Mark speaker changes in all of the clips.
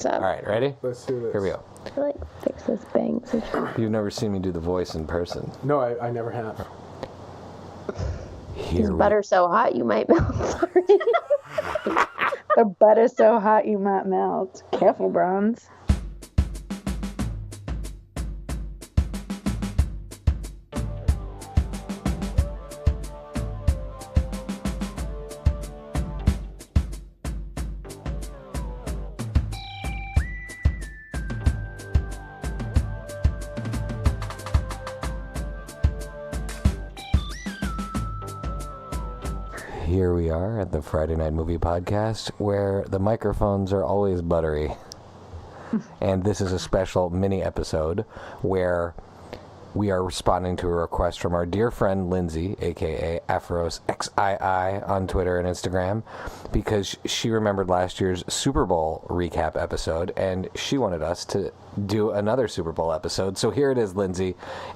Speaker 1: All right, ready?
Speaker 2: Let's do this.
Speaker 1: Here we go.
Speaker 3: I like fix this bang situation.
Speaker 1: You've never seen me do the voice in person.
Speaker 2: No, I never have.
Speaker 3: Is butter so hot you might melt? Sorry. The butter's so hot you might melt. Careful, Bronze.
Speaker 1: Here we are at the Friday Night Movie Podcast, where the microphones are always buttery. And this is a special mini episode where we are responding to a request from our dear friend Lindsay, aka AfrosXII on Twitter and Instagram, because she remembered last year's Super Bowl recap episode and she wanted us to do another Super Bowl episode. So here it is, Lindsay,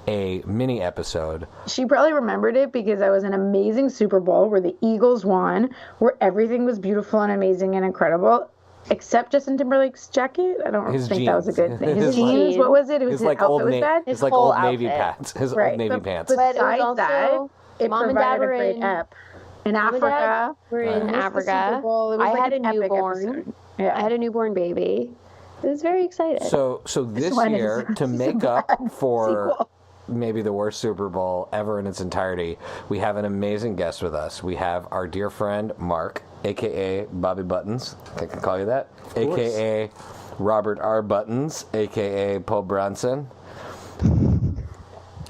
Speaker 1: a mini episode.
Speaker 3: She probably remembered it because it was an amazing Super Bowl where the Eagles won, where everything was beautiful and amazing and incredible. Except Justin Timberlake's jacket. I don't think
Speaker 1: jeans.
Speaker 3: that was a good thing. His
Speaker 1: His
Speaker 3: jeans. What was it? It was his
Speaker 1: like
Speaker 3: outfit
Speaker 1: old
Speaker 3: was bad.
Speaker 1: His
Speaker 3: His
Speaker 1: like
Speaker 3: whole
Speaker 1: old Navy
Speaker 3: outfit.
Speaker 1: pants. His
Speaker 3: Right.
Speaker 1: old Navy pants.
Speaker 3: But
Speaker 4: But it was
Speaker 3: besides
Speaker 4: also
Speaker 3: that, it
Speaker 4: Mom and
Speaker 3: provided
Speaker 4: Dad
Speaker 3: a
Speaker 4: were
Speaker 3: great
Speaker 4: in
Speaker 3: ep. In
Speaker 4: Mom and Dad
Speaker 3: Africa.
Speaker 4: were in
Speaker 3: It was the
Speaker 4: Africa.
Speaker 3: Super Bowl. It was
Speaker 4: I
Speaker 3: like
Speaker 4: had
Speaker 3: an
Speaker 4: a
Speaker 3: epic
Speaker 4: newborn.
Speaker 3: episode. Yeah.
Speaker 4: I had a newborn baby. It was very exciting.
Speaker 1: So this
Speaker 3: one
Speaker 1: year,
Speaker 3: is
Speaker 1: to make up for
Speaker 3: sequel.
Speaker 1: maybe the worst Super Bowl ever in its entirety, we have an amazing guest with us. We have our dear friend Mark, a.k.a. Bobby Buttons. I can call you that. A.k.a. Robert R. Buttons, a.k.a. Paul Bronson,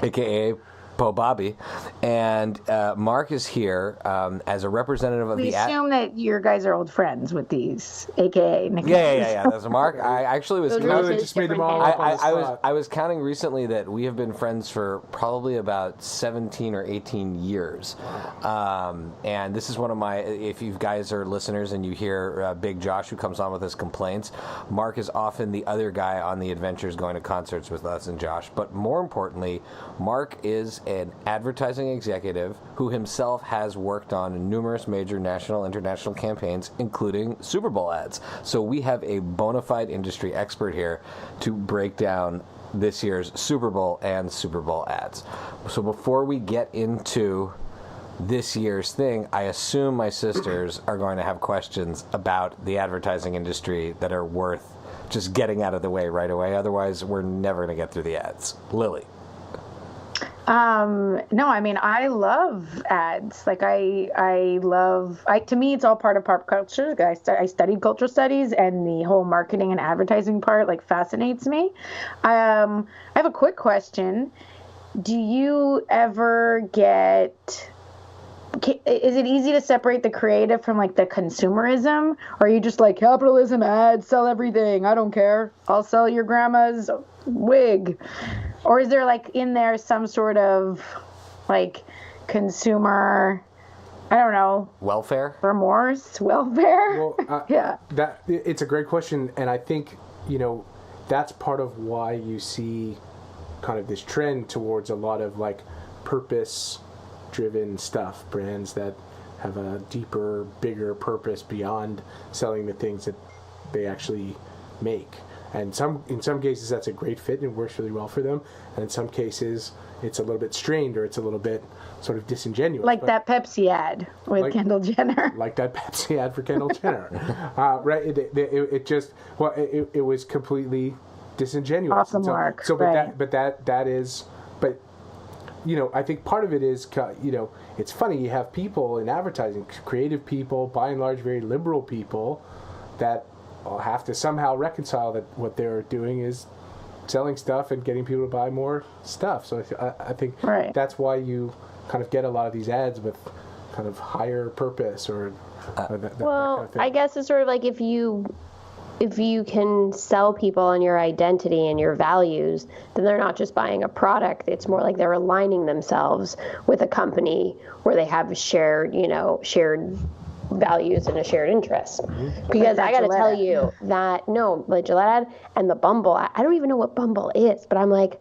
Speaker 1: a.k.a. Poe Bobby. And Mark is here as a representative of
Speaker 3: We
Speaker 1: the...
Speaker 3: assume that your guys are old friends with these, a.k.a. nicknames.
Speaker 1: Yeah. That's Mark. I actually was...
Speaker 4: Those are
Speaker 2: No, they
Speaker 4: just
Speaker 2: just made them
Speaker 4: different
Speaker 2: all up on the
Speaker 1: I
Speaker 2: spot.
Speaker 1: was counting recently that we have been friends for probably about 17 or 18 years. And this is one of my, if you guys are listeners and you hear Big Josh who comes on with his complaints, Mark is often the other guy on the adventures going to concerts with us and Josh. But more importantly, Mark is an advertising executive who himself has worked on numerous major national and international campaigns, including Super Bowl ads. So we have a bona fide industry expert here to break down this year's Super Bowl and Super Bowl ads. So before we get into this year's thing, I assume my sisters are going to have questions about the advertising industry that are worth just getting out of the way right away. Otherwise, we're never going to get through the ads. Lily.
Speaker 3: No, I mean, I love ads. Like to me, it's all part of pop culture. I studied cultural studies, and the whole marketing and advertising part like fascinates me. I have a quick question. Do you ever is it easy to separate the creative from like the consumerism? Or are you just like capitalism, ads, sell everything, I don't care, I'll sell your grandma's wig? Or is there like in there some sort of like consumer, I don't know,
Speaker 1: Welfare?
Speaker 3: remorse, welfare?
Speaker 2: Well,
Speaker 3: yeah.
Speaker 2: It's a great question, and I think, that's part of why you see kind of this trend towards a lot of like purpose-driven stuff, brands that have a deeper, bigger purpose beyond selling the things that they actually make. And in some cases that's a great fit and it works really well for them, and in some cases it's a little bit strained or it's a little bit sort of disingenuous.
Speaker 3: Like that Pepsi ad with Kendall Jenner.
Speaker 2: Like that Pepsi ad for Kendall Jenner. Right? It was completely disingenuous.
Speaker 3: Off the mark.
Speaker 2: So,
Speaker 3: right.
Speaker 2: I think part of it is, it's funny, you have people in advertising, creative people, by and large very liberal people, that have to somehow reconcile that what they're doing is selling stuff and getting people to buy more stuff. So I think that's why you kind of get a lot of these ads with kind of higher purpose or that kind of thing.
Speaker 4: I guess it's sort of like if you can sell people on your identity and your values, then they're not just buying a product. It's more like they're aligning themselves with a company where they have shared values and a shared interest. Because I got to tell you that, the Gillette ad and the Bumble, I don't even know what Bumble is, but I'm like,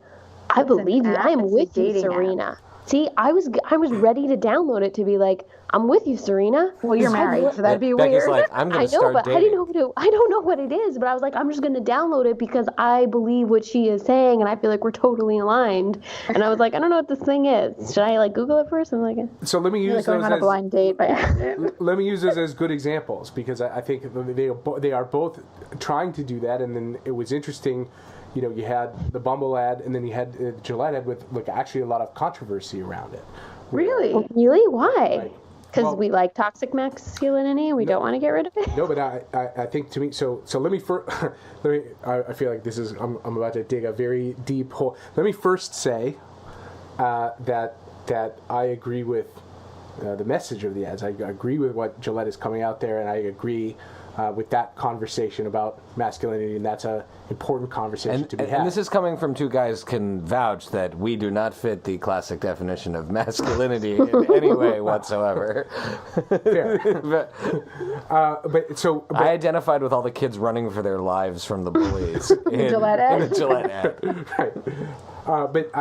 Speaker 4: I believe you. I am with you, Serena. See, I was ready to download it to be like, I'm with you, Serena.
Speaker 3: Well, you're married, so that'd be
Speaker 1: Becky's
Speaker 3: weird.
Speaker 1: like, I'm going to start
Speaker 4: but
Speaker 1: dating.
Speaker 4: I don't know what it is, but I was like, I'm just going to download it because I believe what she is saying, and I feel like we're totally aligned. And I was like, I don't know what this thing is. Should I like Google it first? And like,
Speaker 2: So let me
Speaker 3: You're
Speaker 2: use
Speaker 3: like going
Speaker 2: those
Speaker 3: on a
Speaker 2: as
Speaker 3: blind date by accident.
Speaker 2: let me use those as good examples because I think they are both trying to do that, and then it was interesting. You know, you had the Bumble ad, and then you had Gillette ad with like actually a lot of controversy around it.
Speaker 3: Really?
Speaker 4: really? Why?
Speaker 2: Right.
Speaker 4: Because
Speaker 2: Well-
Speaker 4: we like toxic masculinity and we don't want to get rid of it?
Speaker 2: No, but I think to me, so let me first, I feel like this is, I'm about to dig a very deep hole. Let me first say that I agree with the message of the ads. I agree with what Gillette is coming out there, and I agree with that conversation about masculinity, and that's a important conversation to be had.
Speaker 1: And this is coming from two guys can vouch that we do not fit the classic definition of masculinity in any way whatsoever.
Speaker 2: Fair.
Speaker 1: I identified with all the kids running for their lives from the bullies in
Speaker 3: Gillette ad?
Speaker 1: the Gillette ad.
Speaker 2: Right. But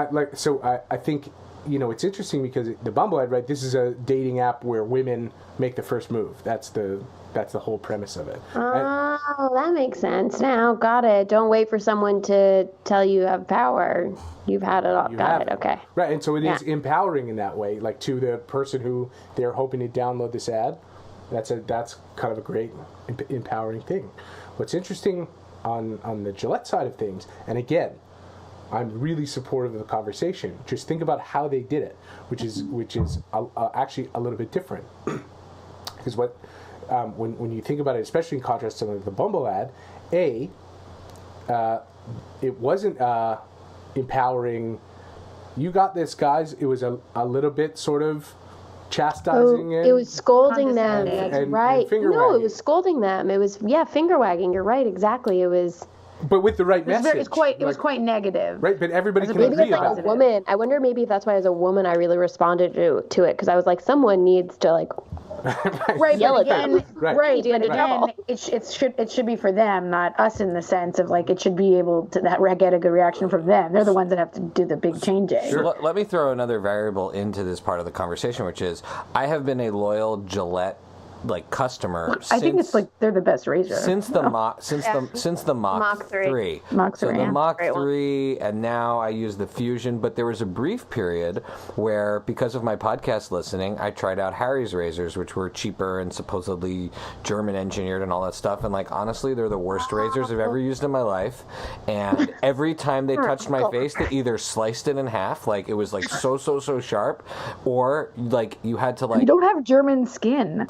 Speaker 2: I think, you know, it's interesting because the Bumble ad, right? This is a dating app where women make the first move. That's the whole premise of it.
Speaker 4: Oh, that makes sense now. Got it. Don't wait for someone to tell you have power. You've had it all. Got it. Okay.
Speaker 2: Right, and so it is
Speaker 4: Yeah.
Speaker 2: empowering in that way, like to the person who they're hoping to download this ad. That's kind of a great empowering thing. What's interesting on the Gillette side of things, and again, I'm really supportive of the conversation. Just think about how they did it, which is actually a little bit different. Because when you think about it, especially in contrast to the Bumble ad, it wasn't empowering. You got this, guys. It was a little bit sort of chastising.
Speaker 4: It was scolding them.
Speaker 3: condescending.
Speaker 4: That's
Speaker 2: And
Speaker 4: right.
Speaker 2: finger
Speaker 4: No,
Speaker 2: wagging.
Speaker 4: it was scolding them. It was finger wagging. You're right. Exactly. It was.
Speaker 2: But with the right message.
Speaker 3: It was quite negative.
Speaker 2: Right, but everybody
Speaker 3: As a
Speaker 2: can
Speaker 3: baby,
Speaker 2: agree
Speaker 3: it's like
Speaker 2: about
Speaker 3: a
Speaker 2: it.
Speaker 4: Woman, I wonder maybe if that's why as a woman I really responded to it because I was like, someone needs to like
Speaker 3: Right,
Speaker 4: yell
Speaker 3: but
Speaker 4: at them.
Speaker 3: again,
Speaker 2: Right.
Speaker 3: right,
Speaker 4: Get
Speaker 3: but
Speaker 4: into
Speaker 3: again,
Speaker 4: trouble.
Speaker 3: it should be for them, not us, in the sense of like it should be able to get a good reaction from them. They're the ones that have to do the big changing.
Speaker 1: So let me throw another variable into this part of the conversation, which is I have been a loyal Gillette customer.
Speaker 3: I think it's like they're the best razor.
Speaker 1: since the Mach 3.
Speaker 3: Mach
Speaker 1: So
Speaker 3: 3,
Speaker 1: the
Speaker 3: yeah.
Speaker 1: Mach
Speaker 4: Great one.
Speaker 1: 3, and now I use the Fusion. But there was a brief period where, because of my podcast listening, I tried out Harry's razors, which were cheaper and supposedly German engineered and all that stuff. And honestly, they're the worst razors I've ever used in my life. And every time they touched my face, they either sliced it in half, it was so sharp, or you had to
Speaker 3: You don't have German skin.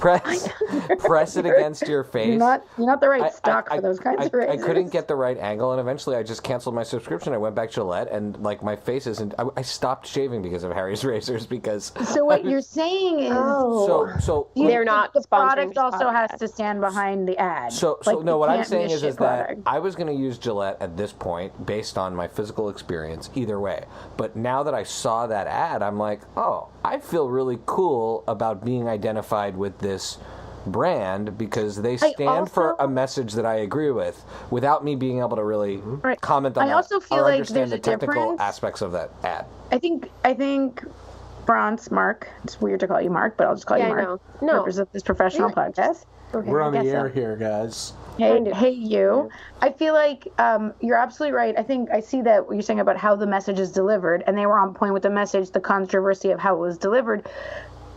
Speaker 1: press it against your face.
Speaker 3: You're not the right stock for those kinds of
Speaker 1: I
Speaker 3: razors.
Speaker 1: couldn't get the right angle, and eventually I just canceled my subscription. I went back to Gillette, and my face isn't. I stopped shaving because of Harry's razors because.
Speaker 3: So what you're saying is,
Speaker 1: So
Speaker 4: They're not
Speaker 3: the
Speaker 4: sponsoring
Speaker 3: product
Speaker 4: this
Speaker 3: also has
Speaker 4: podcast.
Speaker 3: to stand behind the ad.
Speaker 1: So
Speaker 3: Like,
Speaker 1: no,
Speaker 3: you
Speaker 1: what I'm
Speaker 3: can't be
Speaker 1: saying
Speaker 3: a
Speaker 1: is
Speaker 3: shit
Speaker 1: that
Speaker 3: product.
Speaker 1: I was going to use Gillette at this point based on my physical experience either way. But now that I saw that ad, I'm like, oh, I feel really cool about being identified with this brand because they stand for
Speaker 3: also-
Speaker 1: a message that I agree with without me being able to really
Speaker 3: Right.
Speaker 1: comment on
Speaker 3: I
Speaker 1: that
Speaker 3: also feel
Speaker 1: or
Speaker 3: like
Speaker 1: understand
Speaker 3: there's
Speaker 1: the
Speaker 3: a
Speaker 1: technical
Speaker 3: difference.
Speaker 1: aspects of that ad.
Speaker 3: I think Mark, it's weird to call you Mark, but I'll just call
Speaker 4: Yeah,
Speaker 3: you
Speaker 4: I
Speaker 3: Mark.
Speaker 4: know. No.
Speaker 3: Represent this professional podcast.
Speaker 4: Okay,
Speaker 2: We're on
Speaker 4: I
Speaker 2: the
Speaker 4: guess
Speaker 2: air
Speaker 4: so.
Speaker 2: here, guys.
Speaker 3: Hey, you. I feel like you're absolutely right. I think I see that what you're saying about how the message is delivered, and they were on point with the message. The controversy of how it was delivered,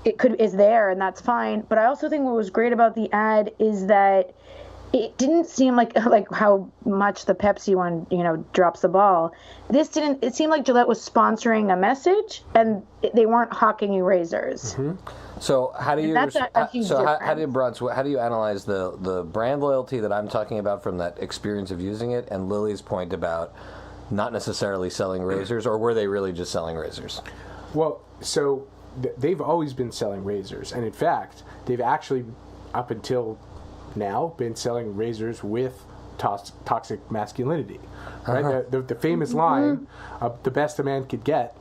Speaker 3: is there, and that's fine. But I also think what was great about the ad is that it didn't seem like how much the Pepsi one, drops the ball. This didn't. It seemed like Gillette was sponsoring a message, and they weren't hawking you razors.
Speaker 1: So how do you
Speaker 3: that's a huge
Speaker 1: how do you
Speaker 3: difference.
Speaker 1: how do you analyze the brand loyalty that I'm talking about from that experience of using it, and Lily's point about not necessarily selling razors, or were they really just selling razors?
Speaker 2: Well, so they've always been selling razors, and in fact, they've actually, up until now, been selling razors with toxic masculinity. Right? The famous line, "The best a man could get,"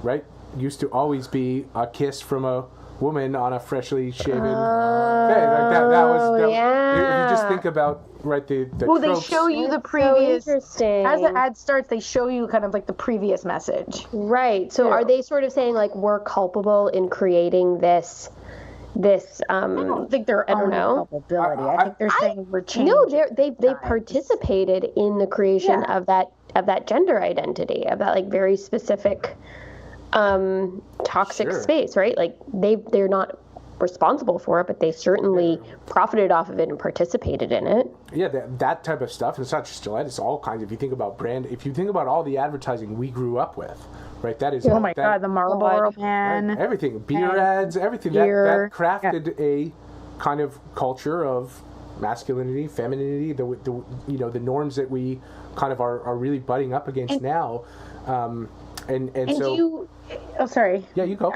Speaker 2: right, used to always be a kiss from a woman on a freshly shaven face. Like that was
Speaker 4: yeah.
Speaker 2: if you just think about the
Speaker 3: Well, they
Speaker 2: tropes.
Speaker 3: show you the
Speaker 4: That's so
Speaker 3: previous.
Speaker 4: interesting.
Speaker 3: As the ad starts, they show you kind of like the previous message.
Speaker 4: Right. So are they sort of saying like we're culpable in creating this
Speaker 3: I don't think they're
Speaker 4: I don't know.
Speaker 3: culpability. I think they're saying we're changing.
Speaker 4: No, they participated in the creation of that gender identity, of that like very specific toxic space, right? Like they're not responsible for it, but they certainly profited off of it and participated in it.
Speaker 2: Yeah, that type of stuff. And it's not just Gillette, it's all kinds. If you think about brand, if you think about all the advertising we grew up with, right? That is
Speaker 3: Oh my God, the Marlboro Man.
Speaker 2: Right, everything, beer ads, everything. That crafted a kind of culture of masculinity, femininity, the norms that we kind of are really butting up against now. And so
Speaker 3: sorry.
Speaker 2: Yeah, you go.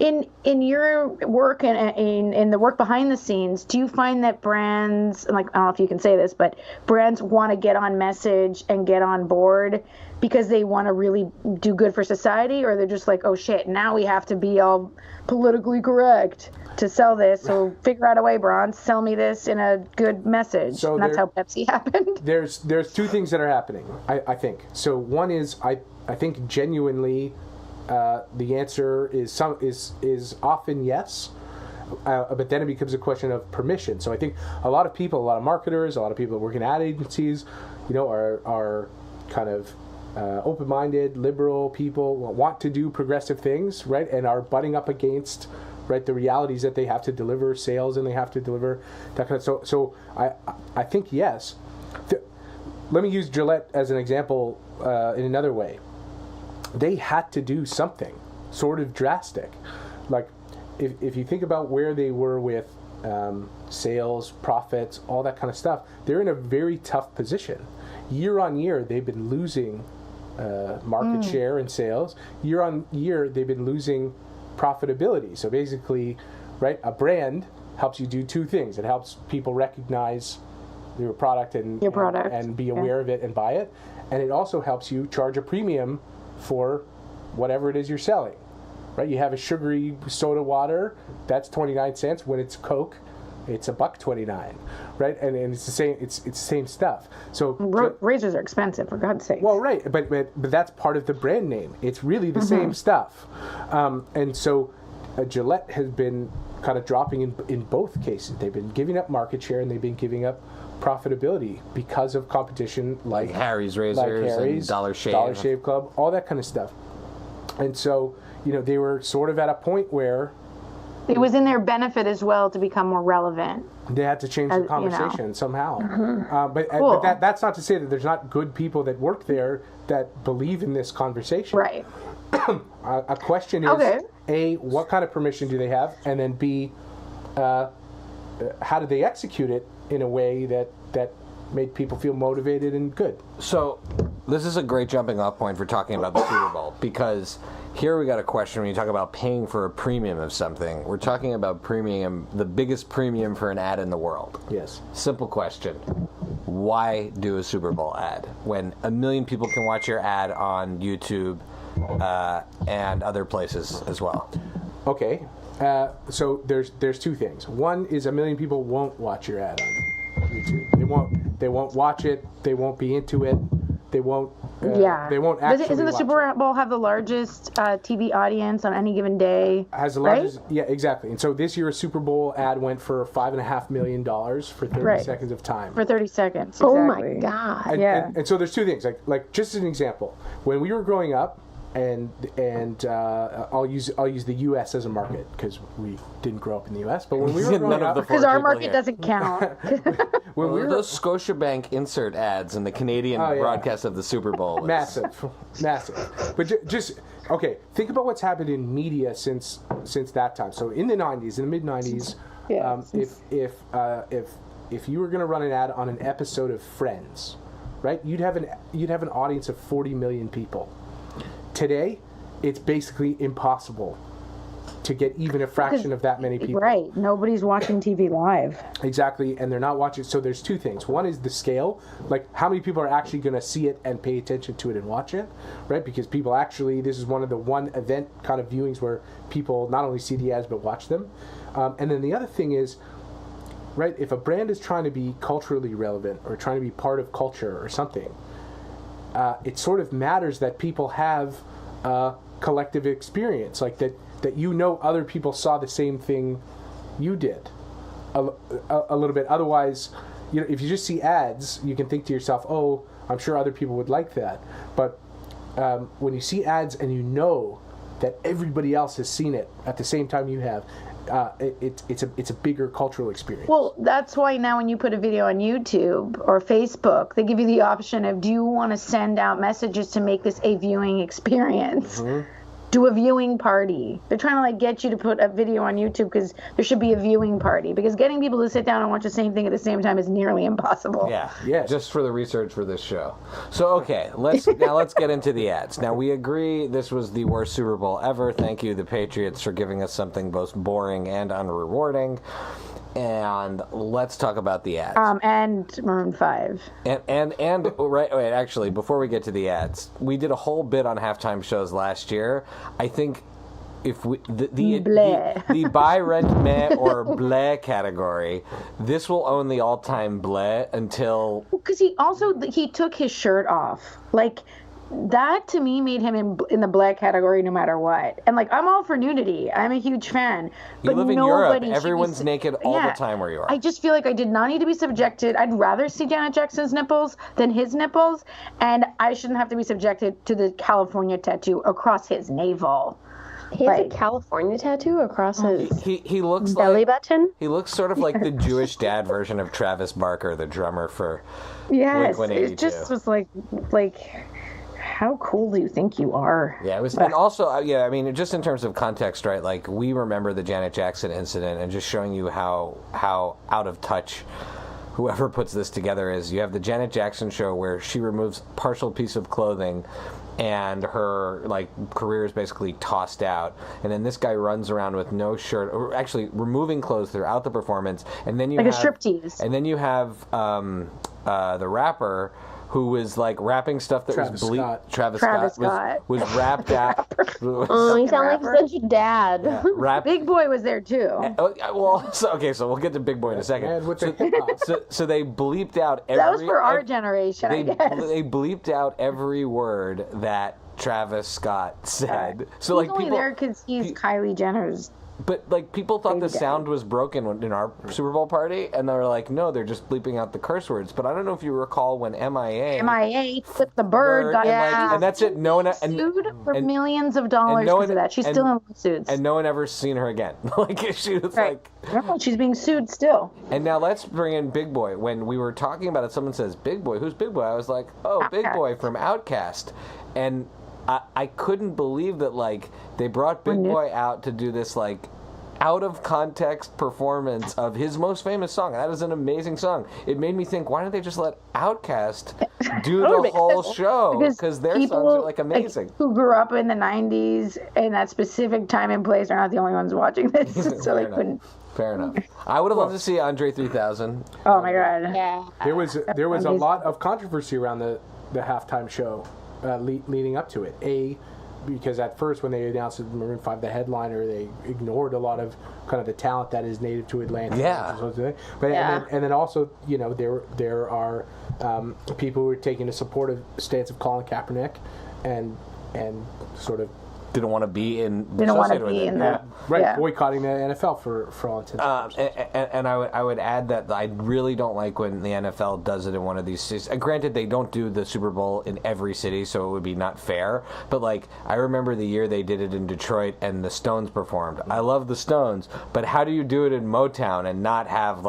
Speaker 3: In your work and in the work behind the scenes, do you find that brands, like, I don't know if you can say this, but brands want to get on message and get on board because they want to really do good for society, or they're just like, oh shit, now we have to be all politically correct to sell this, so figure out a way, Bronze, sell me this in a good message. So and that's how Pepsi happened.
Speaker 2: There's two things that are happening, I think. So one is I think genuinely the answer is often yes, but then it becomes a question of permission. So I think a lot of people, a lot of marketers, a lot of people that work in ad agencies, are kind of open-minded, liberal people, want to do progressive things, right, and are butting up against, right, the realities that they have to deliver sales and they have to deliver that kind of. So I think yes. Let me use Gillette as an example in another way. They had to do something sort of drastic. Like, if you think about where they were with sales, profits, all that kind of stuff, they're in a very tough position. Year on year, they've been losing market share in sales. Year on year, they've been losing profitability. So basically, right, a brand helps you do two things. It helps people recognize your product and be aware of it and buy it. And it also helps you charge a premium for whatever it is you're selling, right? You have a sugary soda water, that's 29 cents. When it's Coke, it's $1.29, right? And it's the same. It's the same stuff. So
Speaker 3: razors are expensive, for God's sake.
Speaker 2: Well, right, but that's part of the brand name. It's really the same stuff, and so Gillette has been kind of dropping in both cases. They've been giving up market share and they've been giving up profitability because of competition like
Speaker 1: Harry's razors, and Dollar
Speaker 2: Shave Club, all that kind of stuff. And so, they were sort of at a point where
Speaker 3: it was in their benefit as well to become more relevant.
Speaker 2: They had to change the conversation somehow. But that's not to say that there's not good people that work there that believe in this conversation.
Speaker 3: Right.
Speaker 2: A question is, A, what kind of permission do they have? And then B, how do they execute it in a way that made people feel motivated and good?
Speaker 1: So this is a great jumping off point for talking about the Super Bowl, because here we got a question when you talk about paying for a premium of something. We're talking about premium, the biggest premium for an ad in the world.
Speaker 2: Yes.
Speaker 1: Simple question. Why do a Super Bowl ad when 1 million people can watch your ad on YouTube and other places as well?
Speaker 2: Okay. So there's two things. One is 1 million people won't watch your ad on YouTube. They won't watch it. They won't be into it. They won't. They won't actually.
Speaker 3: Doesn't the Super Bowl have the largest TV audience on any given day?
Speaker 2: Has the largest. Right? Yeah, exactly. And so this year, a Super Bowl ad went for $5.5 million for 30 seconds of time.
Speaker 3: For 30 seconds. Exactly.
Speaker 4: Oh my God.
Speaker 2: And so there's two things. Like just as an example, when we were growing up. And I'll use the U.S. as a market because we didn't grow up in the U.S. But when we were growing up,
Speaker 3: because our market doesn't count.
Speaker 1: When we were those Scotiabank insert ads in the Canadian broadcast of the Super Bowl,
Speaker 2: massive. But just okay. Think about what's happened in media since that time. So in the '90s, in the mid '90s, if you were going to run an ad on an episode of Friends, right, you'd have an audience of 40 million people. Today, it's basically impossible to get even a fraction of that many people.
Speaker 3: Right. Nobody's watching TV live.
Speaker 2: Exactly, and they're not watching. So there's two things. One is the scale, like how many people are actually going to see it and pay attention to it and watch it, right? Because people actually, this is one of the one event kind of viewings where people not only see the ads but watch them. And then the other thing is, right, if a brand is trying to be culturally relevant or trying to be part of culture or something, it sort of matters that people have collective experience, like that other people saw the same thing you did a little bit. Otherwise, if you just see ads, you can think to yourself, oh, I'm sure other people would like that. But when you see ads and you know that everybody else has seen it at the same time you have, it's a bigger cultural experience.
Speaker 3: Well, that's why now when you put a video on YouTube or Facebook, they give you the option of, do you want to send out messages to make this a viewing experience? Mm-hmm. Do a viewing party. They're trying to get you to put a video on YouTube because there should be a viewing party, because getting people to sit down and watch the same thing at the same time is nearly impossible.
Speaker 1: Yeah. Just for the research for this show. So okay, let's get into the ads. Now we agree this was the worst Super Bowl ever. Thank you, the Patriots, for giving us something both boring and unrewarding. And let's talk about the ads.
Speaker 3: And Maroon 5.
Speaker 1: And wait, actually, before we get to the ads, we did a whole bit on halftime shows last year. I think if we the buy, rent, meh, or bleh category, this will own the all-time bleh until,
Speaker 3: because he took his shirt off. That to me made him in the black category no matter what. And I'm all for nudity. I'm a huge fan.
Speaker 1: You live in Europe. Everyone's naked all the time where you are.
Speaker 3: I just feel like I did not need to be subjected. I'd rather see Janet Jackson's nipples than his nipples, and I shouldn't have to be subjected to the California tattoo across his navel.
Speaker 4: He has a California tattoo across his
Speaker 1: he looks
Speaker 4: belly button.
Speaker 1: He looks sort of like the Jewish dad version of Travis Barker, the drummer for
Speaker 3: Blink-182. It just was like how cool do you think you are?
Speaker 1: Yeah, it was, and also, I mean, just in terms of context, right? We remember the Janet Jackson incident, and just showing you how out of touch whoever puts this together is. You have the Janet Jackson show where she removes partial piece of clothing, and her career is basically tossed out, and then this guy runs around with no shirt, or actually removing clothes throughout the performance, and then you have
Speaker 3: a striptease,
Speaker 1: and then you have the rapper who was rapping stuff that
Speaker 2: Travis
Speaker 1: was
Speaker 2: Scott.
Speaker 1: Travis Scott was rapped out.
Speaker 4: Oh, you sound like such a dad.
Speaker 1: Yeah,
Speaker 3: Big Boy was there too.
Speaker 1: So we'll get to Big Boy in a second.
Speaker 2: And with the hip-hop.
Speaker 1: So they bleeped out every...
Speaker 3: That was for our generation, I guess.
Speaker 1: They bleeped out every word that Travis Scott said. So
Speaker 3: he's only there because he's Kylie Jenner's.
Speaker 1: But people thought the sound was broken in our Super Bowl party, and they were like, "No, they're just bleeping out the curse words." But I don't know if you recall when MIA
Speaker 3: flipped the bird,
Speaker 1: and that's it. No one
Speaker 3: sued for millions of dollars because of that. She's still in lawsuits,
Speaker 1: and no one ever seen her again. She was
Speaker 3: no, she's being sued still.
Speaker 1: And now let's bring in Big Boy. When we were talking about it, someone says, "Big Boy, who's Big Boy?" I was like, "Oh, Outkast. Big Boy from Outkast," and I couldn't believe that they brought Big Boy out to do this out of context performance of his most famous song. That is an amazing song. It made me think, why don't they just let Outkast do the whole show? Because their songs are amazing.
Speaker 3: Who grew up in the 90s in that specific time and place are not the only ones watching this. So they couldn't.
Speaker 1: Fair enough. I would have loved to see Andre 3000.
Speaker 3: Oh my God.
Speaker 4: Yeah.
Speaker 2: There was a lot of controversy around the halftime show leading up to it. Because at first when they announced it, Maroon 5, the headliner, they ignored a lot of kind of the talent that is native to Atlanta.
Speaker 1: Yeah.
Speaker 2: But and then also, there are people who are taking a supportive stance of Colin Kaepernick and sort of
Speaker 1: didn't want to be in
Speaker 2: boycotting the NFL for all intents and purposes.
Speaker 1: And I would add that I really don't like when the NFL does it in one of these cities. Granted, they don't do the Super Bowl in every city, so it would be not fair. But I remember the year they did it in Detroit and the Stones performed. I love the Stones, but how do you do it in Motown and not have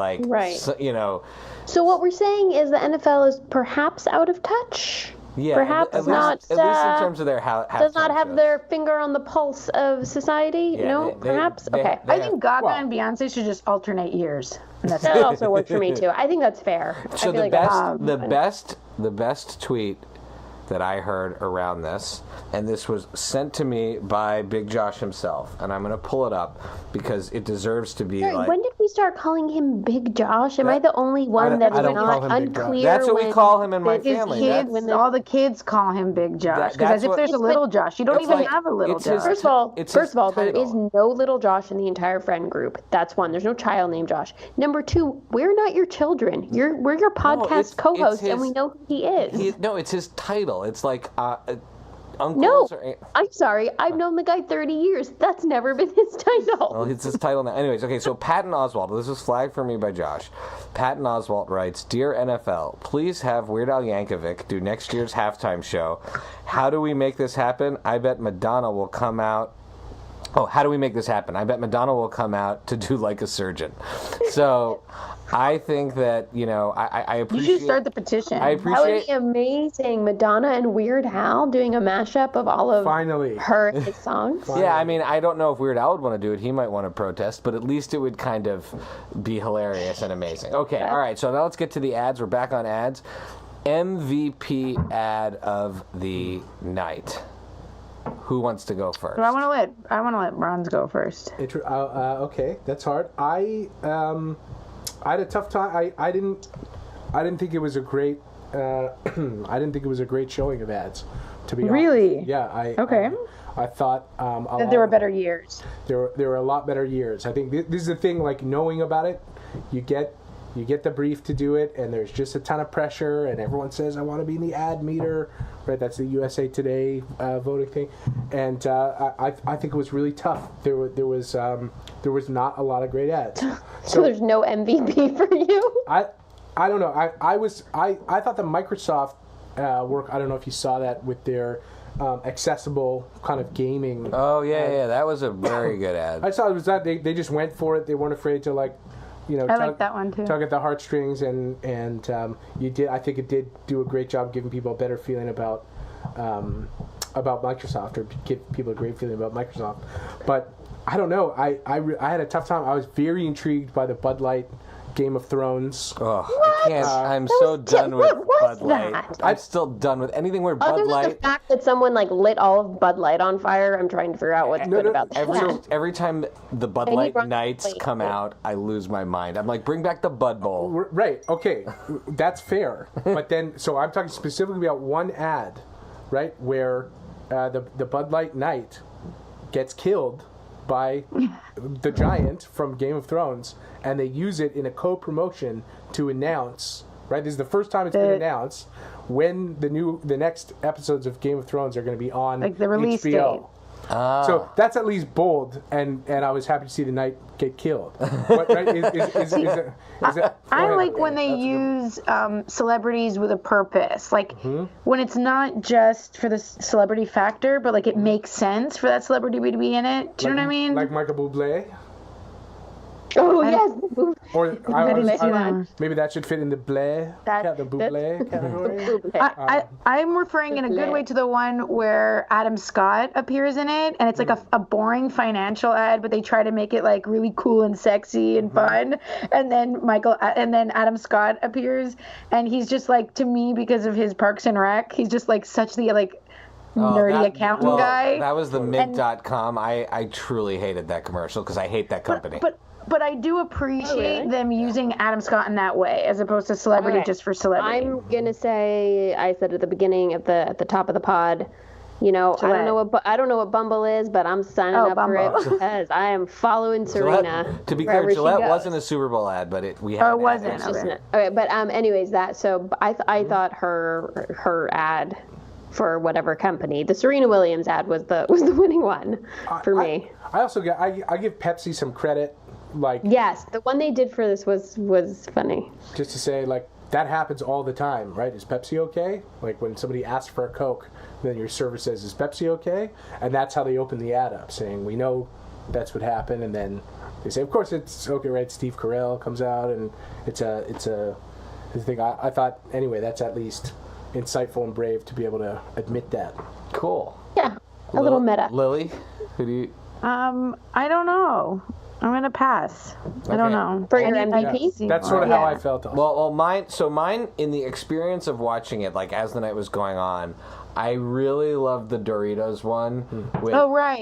Speaker 4: So what we're saying is the NFL is perhaps out of touch.
Speaker 1: Yeah,
Speaker 4: perhaps
Speaker 1: at
Speaker 4: not.
Speaker 1: Least in terms of their
Speaker 4: does not have
Speaker 1: shows.
Speaker 4: Their finger on the pulse of society.
Speaker 1: Yeah,
Speaker 4: perhaps.
Speaker 3: Okay, I think Gaga and Beyonce should just alternate years.
Speaker 4: That also works for me too. I think that's fair.
Speaker 1: So the best tweet that I heard around this, and this was sent to me by Big Josh himself, and I'm going to pull it up because it deserves to be like...
Speaker 4: When did we start calling him Big Josh? Am I the only one that's not unclear?
Speaker 1: That's what we call him in my family.
Speaker 3: Kids, all the kids call him Big Josh, because as if there's a little Josh. You don't even have a little Josh.
Speaker 4: First of all, there is no little Josh in the entire friend group. That's one. There's no child named Josh. Number two, we're not your children. We're your podcast co-host, and we know who he is.
Speaker 1: No, it's his title. It's like
Speaker 4: uncles. No, I'm sorry. I've known the guy 30 years. That's never been his title.
Speaker 1: Well, it's his title now. Anyways, okay, so Patton Oswalt. This was flagged for me by Josh. Patton Oswalt writes, Dear NFL, please have Weird Al Yankovic do next year's halftime show. How do we make this happen? I bet Madonna will come out. Oh, how do we make this happen? I bet Madonna will come out to do Like a Surgeon. So I think that, I appreciate...
Speaker 3: You should start the petition.
Speaker 1: I appreciate...
Speaker 4: That would be amazing. Madonna and Weird Al doing a mashup of all of her his songs.
Speaker 1: Yeah, I mean, I don't know if Weird Al would want to do it. He might want to protest, but at least it would kind of be hilarious and amazing. Okay, all right, so now let's get to the ads. We're back on ads. MVP ad of the night. Who wants to go first?
Speaker 3: I want to let Bronze go first.
Speaker 2: Okay, that's hard. I had a tough time. I didn't think it was a great. I didn't think it was a great showing of ads. To be honest.
Speaker 3: Really?
Speaker 2: Yeah. I thought
Speaker 3: that there were better years.
Speaker 2: There were a lot better years. I think this is the thing. Like knowing about it, you get the brief to do it, and there's just a ton of pressure, and everyone says, I want to be in the ad meter, right? That's the USA Today voting thing. And I think it was really tough. There was not a lot of great ads.
Speaker 4: So there's no MVP for you?
Speaker 2: I don't know. I thought the Microsoft work, I don't know if you saw that with their accessible kind of gaming.
Speaker 1: Oh, yeah, that was a very good ad.
Speaker 2: I saw it was that they just went for it. They weren't afraid to I
Speaker 3: like that one too.
Speaker 2: Tug at the heartstrings, and you did. I think it did do a great job giving people a better feeling about Microsoft, or give people a great feeling about Microsoft. But I don't know. I had a tough time. I was very intrigued by the Bud Light Game of Thrones.
Speaker 1: Oh, I can't. I'm so done with Bud Light. I'm still done with anything where Bud Light.
Speaker 4: Other than the fact that someone lit all of Bud Light on fire, I'm trying to figure out what's good about that.
Speaker 1: Every time the Bud Light Nights come out, I lose my mind. I'm like, bring back the Bud Bowl.
Speaker 2: Right. Okay, that's fair. But then, so I'm talking specifically about one ad, right, where the Bud Light Knight gets killed by the giant from Game of Thrones, and they use it in a co-promotion to announce, right? This is the first time it's been announced when the next episodes of Game of Thrones are going to be on
Speaker 3: the release
Speaker 2: HBO.
Speaker 3: date.
Speaker 2: So that's at least bold, and I was happy to see the knight get killed. What, right?
Speaker 3: I like when they use celebrities with a purpose, like when it's not just for the celebrity factor, but like it makes sense for that celebrity to be in it. Do you know what I mean?
Speaker 2: Like Michael Bublé.
Speaker 4: Oh, yes.
Speaker 2: Or maybe that should fit in the Bublé category.
Speaker 3: I'm referring in a good way to the one where Adam Scott appears in it, and it's like a boring financial ad, but they try to make it like really cool and sexy and fun. And then Adam Scott appears, and he's just like, to me, because of his Parks and Rec, he's just like such the nerdy accountant guy.
Speaker 1: That was the Mint.com. I truly hated that commercial because I hate that company.
Speaker 3: But I do appreciate them using Adam Scott in that way, as opposed to celebrity just for celebrity.
Speaker 4: I'm gonna say, I said at the beginning at the top of the pod, Gillette. I don't know what Bumble is, but I'm signing up for it because I am following Serena.
Speaker 1: Gillette, to be clear, Gillette wasn't a Super Bowl ad, but it
Speaker 3: wasn't.
Speaker 4: Okay, but anyways, I thought her ad for whatever company, the Serena Williams ad was the winning one for me.
Speaker 2: I also I give Pepsi some credit.
Speaker 4: Yes, the one they did for this was funny.
Speaker 2: Just to say, that happens all the time, right? Is Pepsi okay? Like when somebody asks for a Coke, then your server says, "Is Pepsi okay?" And that's how they open the ad up, saying, "We know that's what happened." And then they say, "Of course it's okay, right?" Steve Carell comes out, and it's a thing. I thought anyway. That's at least insightful and brave to be able to admit that.
Speaker 1: Cool.
Speaker 4: Yeah, a little meta.
Speaker 1: Lily, who do you?
Speaker 3: I don't know. I'm gonna pass. I don't know.
Speaker 4: For your
Speaker 3: I need to
Speaker 4: MVP?
Speaker 3: see
Speaker 2: That's
Speaker 3: more.
Speaker 2: sort of how I felt. Also.
Speaker 1: Well, mine in the experience of watching it, like as the night was going on, I really loved the Doritos one with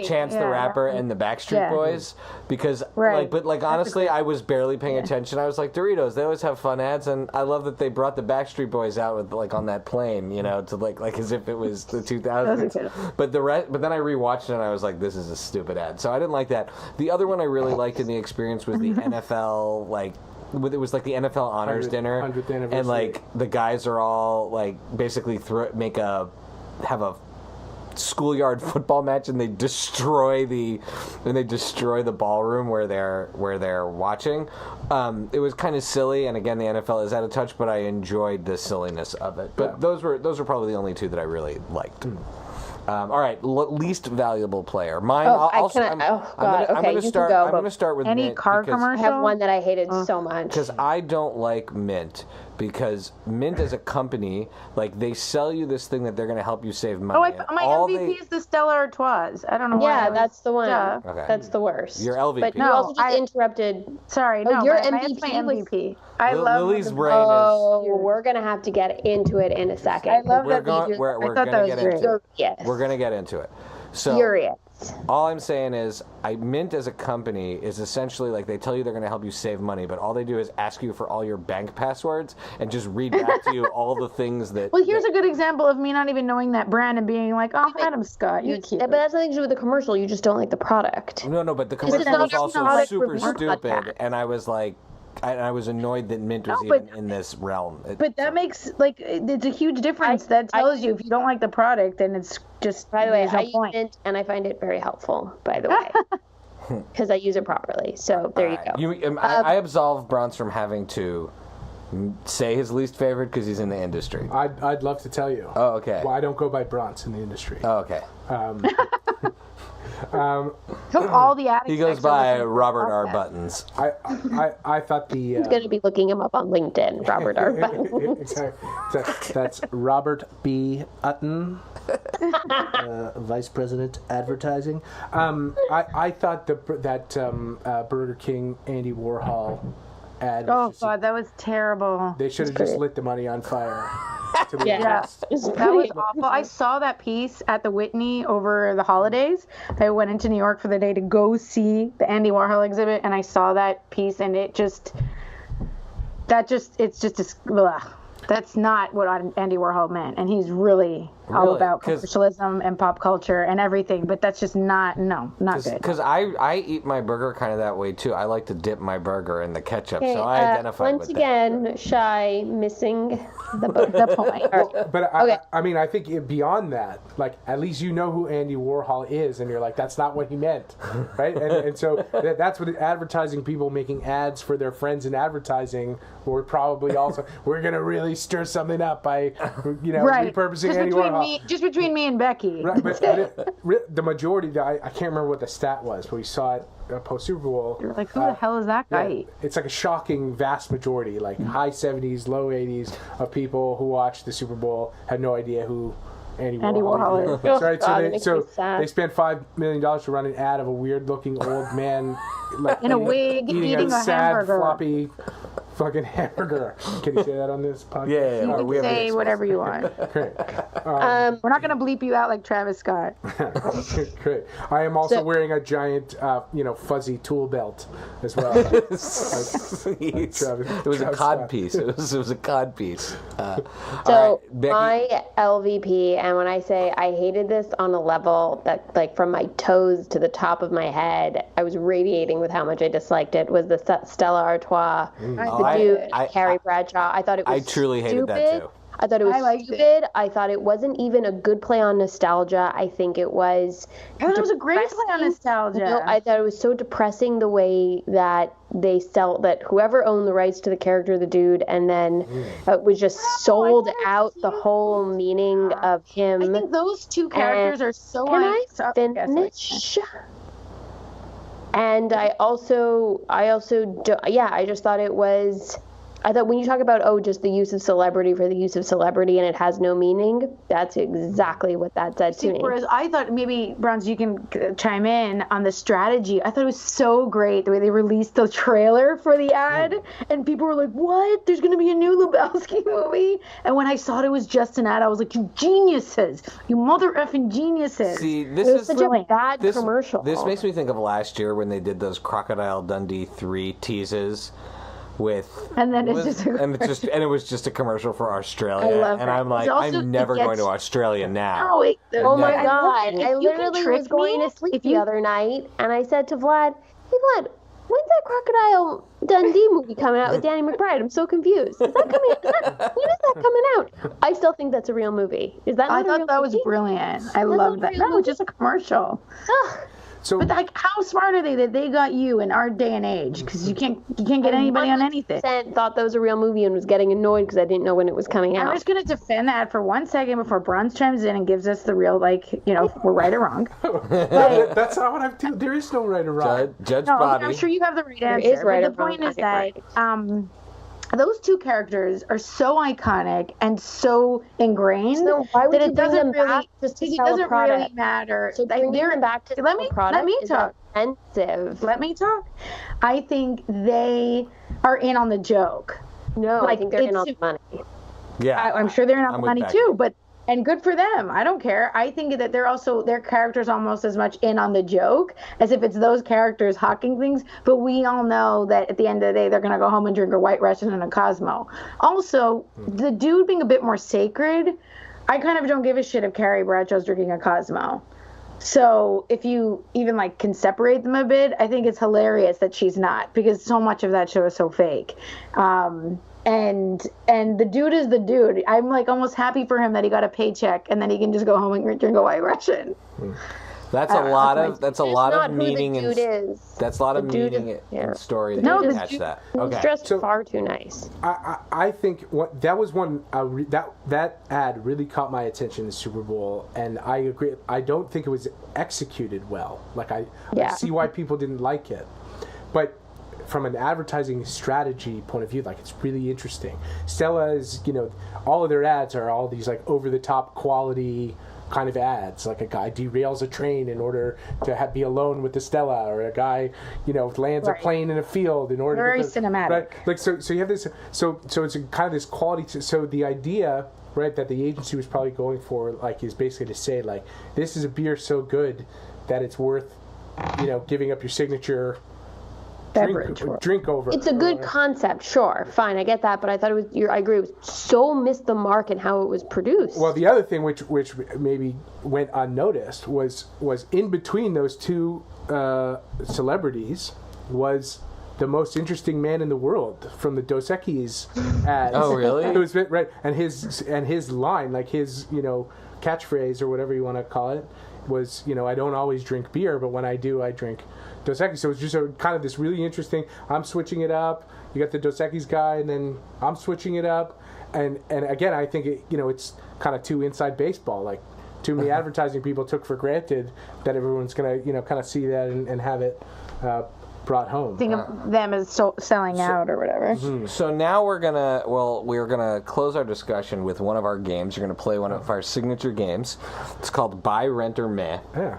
Speaker 1: Chance the
Speaker 3: Yeah,
Speaker 1: Rapper
Speaker 3: right.
Speaker 1: and the Backstreet Boys because
Speaker 3: Right.
Speaker 1: honestly, I was barely paying attention. I was like, Doritos, they always have fun ads, and I love that they brought the Backstreet Boys out with like on that plane, to like as if it was the 2000s. But then I rewatched it and I was like, this is a stupid ad, so I didn't like that. The other one I really liked in the experience was the NFL it was like the NFL honors dinner,
Speaker 2: 100th anniversary.
Speaker 1: and like the guys are all like basically have a schoolyard football match, and they destroy the ballroom where they're watching. It was kind of silly, and again, the NFL is out of touch, but I enjoyed the silliness of it. But those were probably the only two that I really liked. All right, least valuable player. Mine. I'm going to start with
Speaker 3: any
Speaker 1: Mint
Speaker 3: car
Speaker 1: because-
Speaker 3: commercial.
Speaker 4: I have one that I hated so much.
Speaker 1: because I don't like Mint, because Mint as a company, like they sell you this thing that they're going to help you save money.
Speaker 3: My MVP is the Stella Artois. I don't know why.
Speaker 4: Yeah, that's the one.
Speaker 3: Duh.
Speaker 1: Okay.
Speaker 4: That's the worst.
Speaker 1: Your LVP.
Speaker 4: But you
Speaker 3: No,
Speaker 4: also just interrupted.
Speaker 3: Sorry,
Speaker 4: Oh,
Speaker 3: no.
Speaker 4: your
Speaker 3: my
Speaker 4: MVP
Speaker 3: I love
Speaker 1: Lily's
Speaker 3: the-
Speaker 1: brain is.
Speaker 4: Oh, we're gonna have to get into it in a second.
Speaker 3: I love
Speaker 1: We're
Speaker 3: that.
Speaker 1: going. We're
Speaker 3: I thought
Speaker 1: going
Speaker 3: that
Speaker 1: to
Speaker 3: was
Speaker 1: get into it.
Speaker 4: Yes.
Speaker 1: We're going to get into it. So
Speaker 4: Furious.
Speaker 1: all I'm saying is, Mint as a company is essentially like they tell you they're going to help you save money, but all they do is ask you for all your bank passwords and just read back to you all the things that.
Speaker 3: Well, here's a good example of me not even knowing that brand and being like, "Oh, Adam Scott, you're cute."
Speaker 4: But that's nothing to do with the commercial. You just don't like the product.
Speaker 1: No, but the
Speaker 3: it's
Speaker 1: commercial
Speaker 3: not
Speaker 1: was
Speaker 3: a
Speaker 1: also
Speaker 3: product
Speaker 1: super
Speaker 3: review
Speaker 1: stupid,
Speaker 3: podcast.
Speaker 1: and I was like, I was annoyed that Mint was
Speaker 3: No, but-
Speaker 1: even in this realm.
Speaker 3: But that makes it's a huge difference. That tells you if you don't like the product, then it's just.
Speaker 4: By the way,
Speaker 3: there's no
Speaker 4: I use
Speaker 3: point.
Speaker 4: Mint and I find it very helpful. By the way, because I use it properly. So there you go.
Speaker 1: I absolve Bronze from having to say his least favorite because he's in the industry.
Speaker 2: I'd love to tell you.
Speaker 1: Oh, okay.
Speaker 2: Well, I don't go by Bronze in the industry.
Speaker 1: Oh, okay.
Speaker 3: Took all the addicts.
Speaker 1: He goes by Robert R. Buttons.
Speaker 2: I thought the.
Speaker 4: I'm gonna be looking him up on LinkedIn, Robert R. Buttons.
Speaker 2: Exactly. That's Robert B. Utton, Vice President Advertising. I thought that Burger King Andy Warhol ad.
Speaker 3: Oh
Speaker 2: Was just,
Speaker 3: God, that was terrible.
Speaker 2: they should have just lit the money on fire. To be
Speaker 4: Yeah.
Speaker 2: honest.
Speaker 3: That was awful. I saw that piece at the Whitney over the holidays. I went into New York for the day to go see the Andy Warhol exhibit, and I saw that piece, and it's just ugh. That's not what Andy Warhol meant, and he's really all
Speaker 1: Really?
Speaker 3: about
Speaker 1: 'Cause-
Speaker 3: commercialism and pop culture and everything. But that's just not good.
Speaker 1: Because I eat my burger kind of that way too. I like to dip my burger in the ketchup,
Speaker 4: Okay,
Speaker 1: so I identify with
Speaker 4: once
Speaker 1: that.
Speaker 4: again, Shy missing the
Speaker 3: point.
Speaker 2: But
Speaker 4: Okay.
Speaker 2: I mean, I think beyond that, like at least you know who Andy Warhol is, and you're like, that's not what he meant, right? And so that's what advertising people making ads for their friends in advertising were probably also. We're gonna really stir something up by,
Speaker 3: Right.
Speaker 2: repurposing
Speaker 3: Just
Speaker 2: Andy
Speaker 3: between
Speaker 2: Warhol.
Speaker 3: just between me and Becky.
Speaker 2: Right, but the majority, I can't remember what the stat was, but we saw it post Super Bowl.
Speaker 3: You're like, who the hell is that guy?
Speaker 2: Yeah, it's like a shocking vast majority, like high 70s, low 80s of people who watched the Super Bowl had no idea who Andy
Speaker 3: Warhol is.
Speaker 2: That's right.
Speaker 4: God, it
Speaker 2: So
Speaker 4: makes
Speaker 2: they
Speaker 4: me sad.
Speaker 2: they spent $5 million to run an ad of a weird looking old man, like
Speaker 3: In a wig, eating a
Speaker 2: sad,
Speaker 3: hamburger.
Speaker 2: floppy, fucking hamburger. Can you say that on this podcast?
Speaker 1: Yeah.
Speaker 3: You
Speaker 1: Oh,
Speaker 3: can
Speaker 1: we have
Speaker 3: say
Speaker 1: this.
Speaker 3: whatever you want.
Speaker 2: Great.
Speaker 3: We're not gonna bleep you out like Travis Scott.
Speaker 2: Great. I am also
Speaker 4: So-
Speaker 2: wearing a giant, fuzzy tool belt as well.
Speaker 1: It was a cod piece. It was a cod piece.
Speaker 4: So
Speaker 1: all right, Becky.
Speaker 4: my LVP, and when I say I hated this on a level that, like, from my toes to the top of my head, I was radiating with how much I disliked it, was the Stella Artois, the dude, Carrie Bradshaw. I thought it was
Speaker 1: I truly hated
Speaker 4: stupid.
Speaker 1: that too.
Speaker 4: I thought it was
Speaker 3: I liked it.
Speaker 4: stupid. I thought it wasn't even a good play on nostalgia. I think it was.
Speaker 3: I thought it was a great play on
Speaker 4: depressing.
Speaker 3: nostalgia.
Speaker 4: No, I thought it was so depressing the way that they sell that whoever owned the rights to the character of the dude, and then it was just sold
Speaker 3: thought it was
Speaker 4: out the whole meaning of him.
Speaker 3: I think those two characters are so
Speaker 4: Can I
Speaker 3: finish?
Speaker 4: finish? And I just thought it was. I thought when you talk about, just the use of celebrity for the use of celebrity and it has no meaning, that's exactly what that said to me.
Speaker 3: Whereas I thought maybe, Browns, you can chime in on the strategy. I thought it was so great the way they released the trailer for the ad, and people were like, what? There's going to be a new Lebowski movie? And when I saw it was just an ad, I was like, you geniuses. You mother effing geniuses.
Speaker 1: See, this
Speaker 4: It was
Speaker 1: is
Speaker 4: such a bad commercial.
Speaker 1: This makes me think of last year when they did those Crocodile Dundee 3 teases.
Speaker 3: And then it's just
Speaker 1: it was just a commercial for Australia.
Speaker 3: I love
Speaker 1: and
Speaker 3: that.
Speaker 1: I'm like,
Speaker 3: Also,
Speaker 1: I'm never going to Australia now.
Speaker 4: Oh my
Speaker 3: I
Speaker 4: God.
Speaker 3: love it.
Speaker 4: I
Speaker 3: If you can
Speaker 4: literally
Speaker 3: trick
Speaker 4: was going
Speaker 3: me,
Speaker 4: to sleep
Speaker 3: if
Speaker 4: the
Speaker 3: you-
Speaker 4: other night, and I said to Vlad, hey, Vlad, when's that Crocodile Dundee movie coming out with Danny McBride? I'm so confused. Is that coming out? When is that coming out? I still think that's a real movie. Is that not
Speaker 3: I
Speaker 4: a real
Speaker 3: thought that was
Speaker 4: movie?
Speaker 3: brilliant. I love that. No, it's just a commercial.
Speaker 4: Ugh.
Speaker 2: So
Speaker 3: But like, how smart are they that they got you in our day and age? Because you can't get anybody on anything.
Speaker 4: 100% thought that was a real movie and was getting annoyed because I didn't know when it was coming
Speaker 3: I'm
Speaker 4: out.
Speaker 3: just gonna defend that for 1 second before Bronze chimes in and gives us the real, we're right or wrong.
Speaker 2: that's not what I'm doing. There is no right or wrong.
Speaker 1: Judge
Speaker 3: No,
Speaker 1: Bobby.
Speaker 3: I'm sure you have the right
Speaker 4: There
Speaker 3: answer.
Speaker 4: is right
Speaker 3: but
Speaker 4: or
Speaker 3: the point
Speaker 4: wrong,
Speaker 3: is that those two characters are so iconic and so ingrained
Speaker 4: So why would
Speaker 3: that
Speaker 4: you
Speaker 3: it
Speaker 4: bring
Speaker 3: doesn't
Speaker 4: them
Speaker 3: really
Speaker 4: back just to
Speaker 3: it
Speaker 4: sell a
Speaker 3: doesn't
Speaker 4: product?
Speaker 3: really matter.
Speaker 4: So bringing them back to
Speaker 3: let
Speaker 4: sell
Speaker 3: me
Speaker 4: a product
Speaker 3: let me
Speaker 4: is
Speaker 3: talk.
Speaker 4: offensive.
Speaker 3: Let me talk. I think they are in on the joke.
Speaker 4: No, I
Speaker 3: Like,
Speaker 4: think they're in
Speaker 3: it's-
Speaker 4: on the money.
Speaker 1: Yeah,
Speaker 3: I'm sure they're in on
Speaker 1: I'm
Speaker 3: the
Speaker 1: with
Speaker 3: money
Speaker 1: Becky.
Speaker 3: too, and good for them. I don't care. I think that their characters almost as much in on the joke as if it's those characters hawking things. But we all know that at the end of the day, they're gonna go home and drink a White Russian and a Cosmo. Also, the dude being a bit more sacred, I kind of don't give a shit if Carrie Bradshaw's drinking a Cosmo. So if you even can separate them a bit, I think it's hilarious that she's not, because so much of that show is so fake. And the dude is the dude. I'm almost happy for him that he got a paycheck and then he can just go home and drink a White Russian.
Speaker 1: That's a lot of
Speaker 4: not who the
Speaker 1: meaning
Speaker 4: dude is.
Speaker 1: That's a lot of
Speaker 4: The dude
Speaker 1: meaning
Speaker 4: is-
Speaker 1: in
Speaker 4: yeah.
Speaker 1: story.
Speaker 3: No,
Speaker 1: to
Speaker 3: the
Speaker 1: catch
Speaker 3: dude-
Speaker 1: that.
Speaker 4: He's
Speaker 1: Okay.
Speaker 4: dressed
Speaker 2: So-
Speaker 4: far too nice.
Speaker 2: I think that was one that ad really caught my attention in the Super Bowl, and I agree. I don't think it was executed well. I see why people didn't like it, but from an advertising strategy point of view, it's really interesting. Stella is, all of their ads are all these over the top quality kind of ads. A guy derails a train in order to be alone with the Stella, or a guy, lands a plane in a field in order
Speaker 3: Very
Speaker 2: to
Speaker 3: cinematic.
Speaker 2: Right? So you have this. So it's kind of this quality. So the idea, right, that the agency was probably going for, is basically to say, this is a beer so good that it's worth, giving up your signature drink over.
Speaker 4: It's a good concept, sure, fine, I get that, but I thought I agree, it was so missed the mark in how it was produced.
Speaker 2: Well, the other thing which maybe went unnoticed was in between those two celebrities was the most interesting man in the world from the Dos Equis ads.
Speaker 1: Oh, really?
Speaker 2: It was right, and his line, his catchphrase or whatever you want to call it, was I don't always drink beer, but when I do, I drink Dos Equis. So it's just kind of this really interesting. I'm switching it up. You got the Dos Equis guy, and then I'm switching it up. And again, I think it's kind of too inside baseball. Too many advertising people took for granted that everyone's gonna kind of see that and have it brought home.
Speaker 3: Think of them as selling out or whatever.
Speaker 1: So now we're gonna close our discussion with one of our games. You're gonna play one of our signature games. It's called Buy, Rent, or Meh.
Speaker 2: Yeah.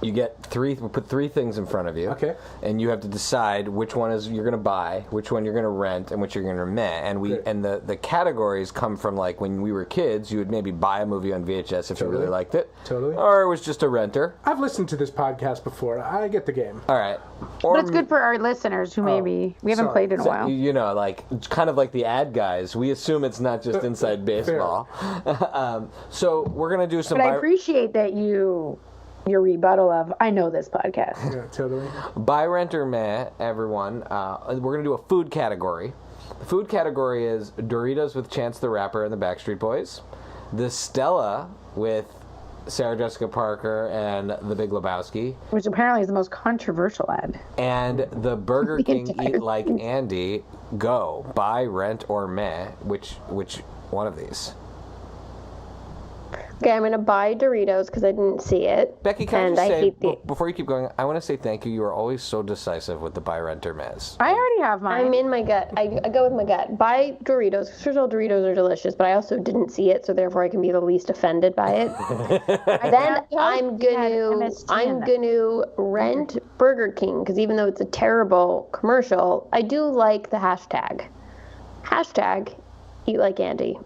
Speaker 1: You get we put three things in front of you.
Speaker 2: Okay.
Speaker 1: And you have to decide which one you're going to buy, which one you're going to rent, and which you're going to meh. And the categories come from when we were kids, you would maybe buy a movie on VHS if you really liked it.
Speaker 2: Totally.
Speaker 1: Or it was just a renter.
Speaker 2: I've listened to this podcast before. I get the game.
Speaker 1: All right.
Speaker 3: But it's good for our listeners who we haven't played in a while.
Speaker 1: Kind of like the ad guys. We assume it's not just inside baseball. So we're going to do some.
Speaker 3: But I appreciate that your rebuttal of, I know this podcast.
Speaker 2: Yeah, totally.
Speaker 1: Buy, rent, or meh, everyone. We're going to do a food category. The food category is Doritos with Chance the Rapper and the Backstreet Boys, the Stella with Sarah Jessica Parker and the Big Lebowski,
Speaker 3: Which apparently is the most controversial ad.
Speaker 1: and the Burger King
Speaker 3: entire
Speaker 1: Eat Like Andy. Go. Buy, rent, or meh. Which one of these?
Speaker 4: Okay, I'm gonna buy Doritos because I didn't see it.
Speaker 1: Becky, can
Speaker 4: and
Speaker 1: I just say,
Speaker 4: hate the.
Speaker 1: before you keep going, I want to say thank you. You are always so decisive with the buy, rent, or miss.
Speaker 3: I already have mine.
Speaker 4: I'm in my gut. I go with my gut. Buy Doritos. First of all, Doritos are delicious, but I also didn't see it, so therefore I can be the least offended by it. Then I'm gonna rent Burger King because even though it's a terrible commercial, I do like the hashtag. Hashtag Eat Like Andy.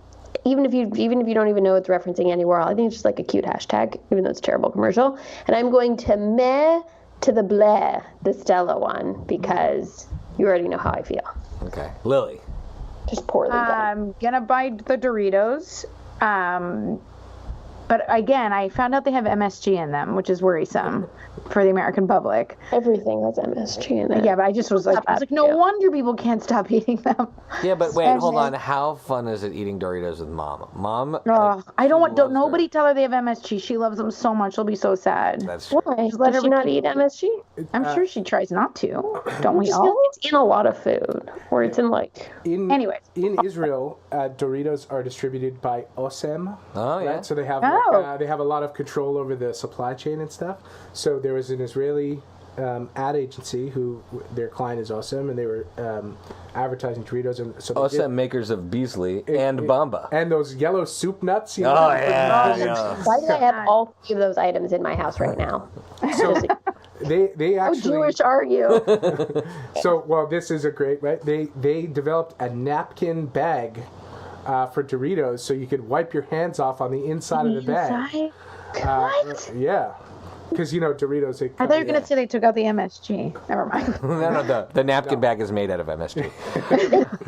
Speaker 4: Even if you don't even know it's referencing Andy Warhol, I think it's just like a cute hashtag, even though it's a terrible commercial. And I'm going to meh to the bleh, the Stella one, because you already know how I feel.
Speaker 1: Okay. Lily.
Speaker 4: Just poorly done.
Speaker 3: I'm gonna buy the Doritos. But again, I found out they have MSG in them, which is worrisome for the American public.
Speaker 4: Everything has MSG in it.
Speaker 3: Yeah, but I was like, no wonder people can't stop eating them.
Speaker 1: Yeah, but wait, hold on. How fun is it eating Doritos with Mom? Mom?
Speaker 3: I don't nobody tell her they have MSG. She loves them so much. She'll be so sad.
Speaker 1: That's true.
Speaker 4: Why? Does she not eat MSG?
Speaker 3: I'm sure she tries not to. Don't we all?
Speaker 4: It's in a lot of food, or it's in like.
Speaker 3: Anyways.
Speaker 2: In Israel, Doritos are distributed by Osem.
Speaker 1: Oh, yeah.
Speaker 2: Right? So they have they have a lot of control over the supply chain and stuff. So there was an Israeli ad agency who their client is Osem, and they were advertising Doritos. And so
Speaker 1: Osem, makers of Beasley and Bamba.
Speaker 2: and those yellow soup nuts. You
Speaker 1: Oh,
Speaker 2: know,
Speaker 1: yeah.
Speaker 4: Why do I have all 3 of those items in my house right now?
Speaker 2: So they
Speaker 3: How
Speaker 2: actually.
Speaker 3: Jewish are you?
Speaker 2: So well, this is a great right. They developed a napkin bag for Doritos, so you could wipe your hands off on the inside of the bag.
Speaker 3: What?
Speaker 2: Yeah, because Doritos.
Speaker 3: I thought you were going to say they took out the MSG. Never mind.
Speaker 1: No, the napkin bag is made out of MSG.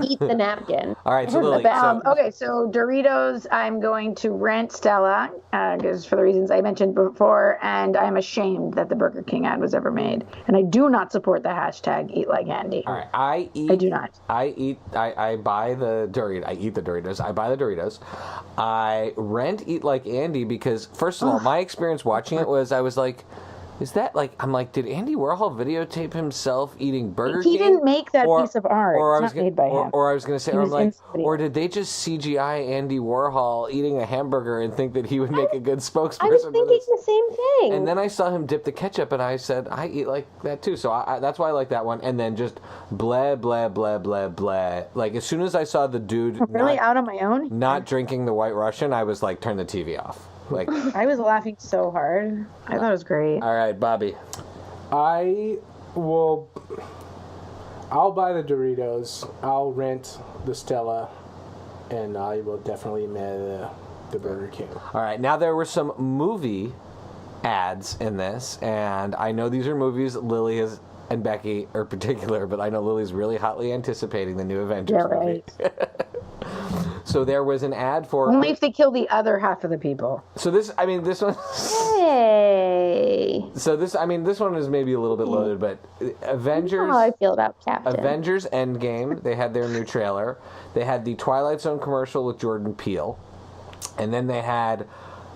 Speaker 4: Eat the napkin.
Speaker 1: All right, so Lily.
Speaker 3: Okay, so Doritos, I'm going to rent Stella, because for the reasons I mentioned before, and I'm ashamed that the Burger King ad was ever made. And I do not support the hashtag Eat Like Andy.
Speaker 1: All right, I do not. I buy the Doritos. I eat the Doritos. I buy the Doritos. I rent Eat Like Andy because, first of all, my experience watching it was I was like, is that like, I'm like, did Andy Warhol videotape himself eating Burger King?
Speaker 3: He didn't make that piece of art. It's not made by him.
Speaker 1: Or I was going to say, or did they just CGI Andy Warhol eating a hamburger and think that he would make a good spokesperson?
Speaker 4: I was thinking the same thing.
Speaker 1: And then I saw him dip the ketchup, and I said, I eat like that too. So that's why I like that one. And then just blah, blah, blah, blah, blah. Like, as soon as I saw the dude
Speaker 3: out on my own?
Speaker 1: Not drinking the White Russian, I was like, turn the TV off. Like,
Speaker 3: I was laughing so hard. I thought it was great.
Speaker 1: All right, Bobby.
Speaker 2: I'll buy the Doritos. I'll rent the Stella, and I will definitely the Burger King.
Speaker 1: All right, now there were some movie ads in this, and I know these are movies Lily and Becky are particular, but I know Lily's really hotly anticipating the new Avengers movie. So there was an ad for...
Speaker 3: Only if they kill the other half of the people.
Speaker 1: So this one...
Speaker 4: Hey.
Speaker 1: So this one is maybe a little bit loaded, but Avengers...
Speaker 4: How I feel about Captain.
Speaker 1: Avengers Endgame, they had their new trailer. They had the Twilight Zone commercial with Jordan Peele. And then they had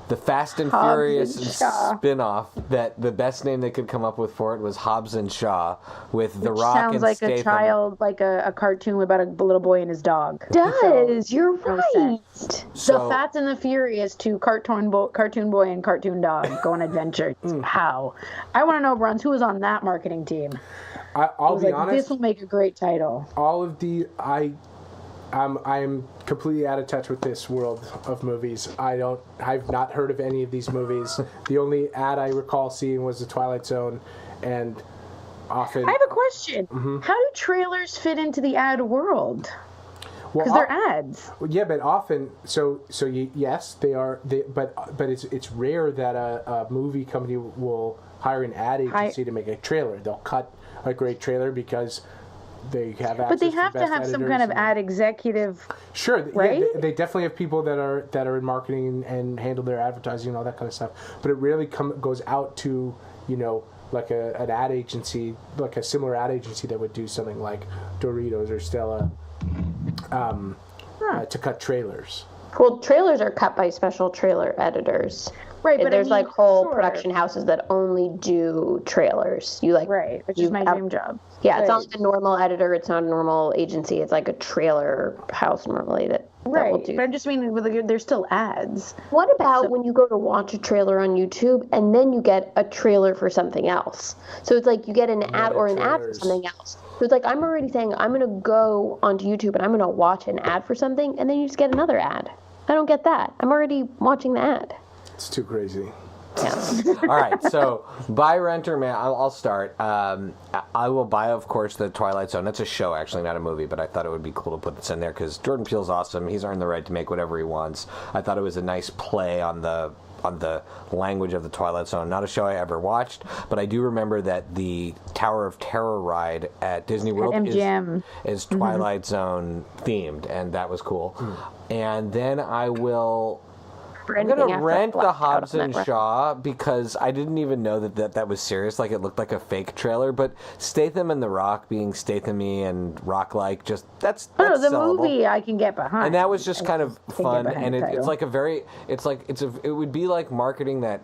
Speaker 1: the Fast and Furious spin-off that the best name they could come up with for it was Hobbs and Shaw with The Rock and
Speaker 3: Sounds like
Speaker 1: Statham.
Speaker 3: a child, like a cartoon about a little boy and his dog.
Speaker 4: You're right.
Speaker 3: The Fast and the Furious to cartoon boy and cartoon dog go on adventure. How? I want to know, Bruns, who was on that marketing team?
Speaker 2: I'll be honest.
Speaker 3: This will make a great title.
Speaker 2: All of the I'm completely out of touch with this world of movies. I've not heard of any of these movies. The only ad I recall seeing was the Twilight Zone, and often.
Speaker 3: I have a question. Mm-hmm. How do trailers fit into the ad world? Because they're ads.
Speaker 2: Yeah, but often, yes, they are. But it's rare that a movie company will hire an ad agency to make a trailer. They'll cut a great trailer because they have access.
Speaker 3: But they have to have some kind of ad executive.
Speaker 2: Sure,
Speaker 3: right?
Speaker 2: Yeah, they definitely have people that are in marketing and handle their advertising and all that kind of stuff. But it rarely goes out to like an ad agency, like a similar ad agency that would do something like Doritos or Stella to cut trailers.
Speaker 4: Well, trailers are cut by special trailer editors.
Speaker 3: Right, but
Speaker 4: there's like whole production houses that only do trailers.
Speaker 3: Right, which is my dream job.
Speaker 4: Yeah, it's not like a normal editor. It's not a normal agency. It's like a trailer house normally that
Speaker 3: Right,
Speaker 4: will do.
Speaker 3: but I'm just meaning there's still ads.
Speaker 4: What about when you go to watch a trailer on YouTube and then you get a trailer for something else? So it's like you get an ad or an ad for something else. So it's like I'm already saying I'm going to go onto YouTube and I'm going to watch an ad for something, and then you just get another ad. I don't get that. I'm already watching the ad.
Speaker 2: It's too crazy.
Speaker 4: Yeah.
Speaker 1: All right, so buy, rent, or man. I'll start. I will buy, of course, the Twilight Zone. That's a show, actually, not a movie, but I thought it would be cool to put this in there because Jordan Peele's awesome. He's earned the right to make whatever he wants. I thought it was a nice play on the language of the Twilight Zone. Not a show I ever watched, but I do remember that the Tower of Terror ride at Disney World is Twilight Zone themed, and that was cool. And then I'm going to rent the Hobbs and Shaw because I didn't even know that was serious. Like, it looked like a fake trailer. But Statham and The Rock being Statham-y and Rock-like, that's
Speaker 3: the
Speaker 1: sellable.
Speaker 3: movie I can get behind.
Speaker 1: And that was just kind of fun. And it's like it would be like marketing that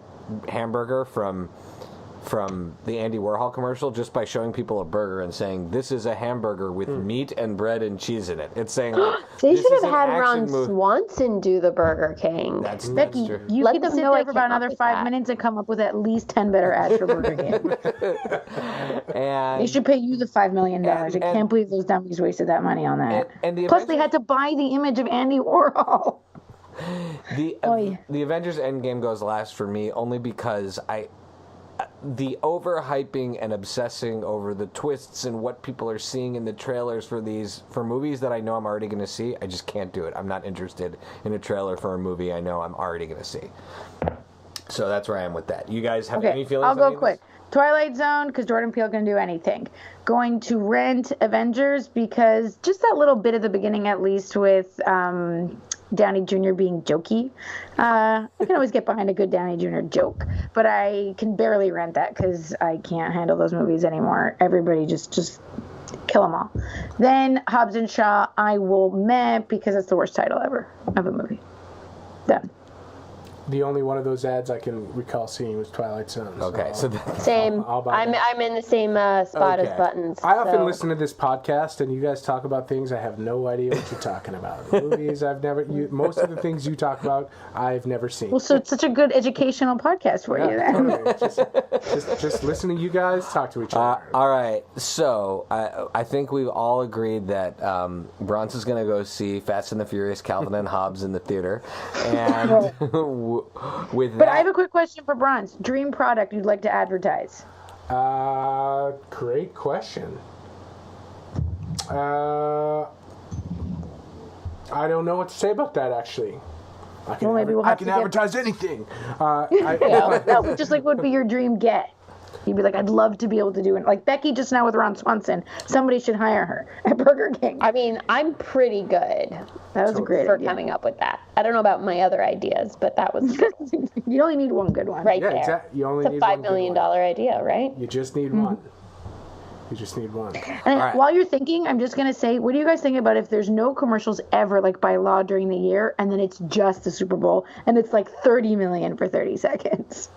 Speaker 1: hamburger from the Andy Warhol commercial just by showing people a burger and saying, this is a hamburger with meat and bread and cheese in it. It's saying, like,
Speaker 4: they
Speaker 1: this
Speaker 4: should
Speaker 1: is
Speaker 4: have
Speaker 1: an
Speaker 4: had
Speaker 1: action
Speaker 4: Ron
Speaker 1: movie.
Speaker 4: Swanson do the Burger King.
Speaker 1: That's
Speaker 3: Becky,
Speaker 1: true.
Speaker 3: you
Speaker 4: Let
Speaker 3: can
Speaker 4: them
Speaker 3: sit
Speaker 4: know
Speaker 3: there
Speaker 4: I
Speaker 3: for
Speaker 4: came
Speaker 3: about
Speaker 4: up
Speaker 3: another
Speaker 4: with
Speaker 3: 5
Speaker 4: that.
Speaker 3: minutes and come up with at least 10 better ads for Burger King.
Speaker 1: And
Speaker 3: They should pay you the $5 million. I can't believe those dummies wasted that money on that.
Speaker 1: and the
Speaker 3: Plus, they had to buy the image of Andy Warhol.
Speaker 1: The Avengers Endgame goes last for me only because the overhyping and obsessing over the twists and what people are seeing in the trailers for movies that I know I'm already going to see, I just can't do it. I'm not interested in a trailer for a movie I know I'm already going to see. So that's where I am with that. You guys have any feelings?
Speaker 3: I'll go quick. Twilight Zone, because Jordan Peele can do anything. Going to rent Avengers because just that little bit at the beginning, at least with Downey Jr. being jokey. I can always get behind a good Downey Jr. joke, but I can barely rent that because I can't handle those movies anymore. Everybody just kill them all. Then Hobbs and Shaw, I will meh because it's the worst title ever of a movie. Done.
Speaker 2: The only one of those ads I can recall seeing was Twilight Zone.
Speaker 1: Okay, so
Speaker 4: Same.
Speaker 2: I'll buy that.
Speaker 4: I'm in the same spot as Buttons.
Speaker 2: I often
Speaker 4: so.
Speaker 2: listen to this podcast, and you guys talk about things I have no idea what you're talking about. Movies most of the things you talk about, I've never seen.
Speaker 3: Well, so it's such a good educational podcast for you then.
Speaker 2: Totally. Just listen to you guys talk to each other.
Speaker 1: all right, so I think we've all agreed that Bronson's going to go see Fast and the Furious, Calvin and Hobbes in the theater, and with
Speaker 3: But
Speaker 1: that,
Speaker 3: I have a quick question for Bronze. Dream product you'd like to advertise?
Speaker 2: Great question. I don't know what to say about that, actually. I can,
Speaker 3: Well, maybe we'll have to get-
Speaker 2: advertise anything.
Speaker 3: No, just like what would be your dream get? You'd be like, I'd love to be able to do it. Like Becky just now with Ron Swanson. Somebody should hire her at Burger King.
Speaker 4: I mean, I'm pretty good
Speaker 3: That was a great
Speaker 4: for
Speaker 3: idea.
Speaker 4: coming up with that. I don't know about my other ideas, but that was
Speaker 3: You only need one good one.
Speaker 4: right
Speaker 2: Yeah,
Speaker 4: there.
Speaker 2: exactly. You only
Speaker 4: It's a
Speaker 2: need
Speaker 4: $5
Speaker 2: one good
Speaker 4: million
Speaker 2: one.
Speaker 4: idea, right?
Speaker 2: You just need one. You just need one.
Speaker 3: And
Speaker 1: right.
Speaker 3: while you're thinking, I'm just going to say, what do you guys think about if there's no commercials ever, like by law during the year, and then it's just the Super Bowl, and it's like 30 million for 30 seconds?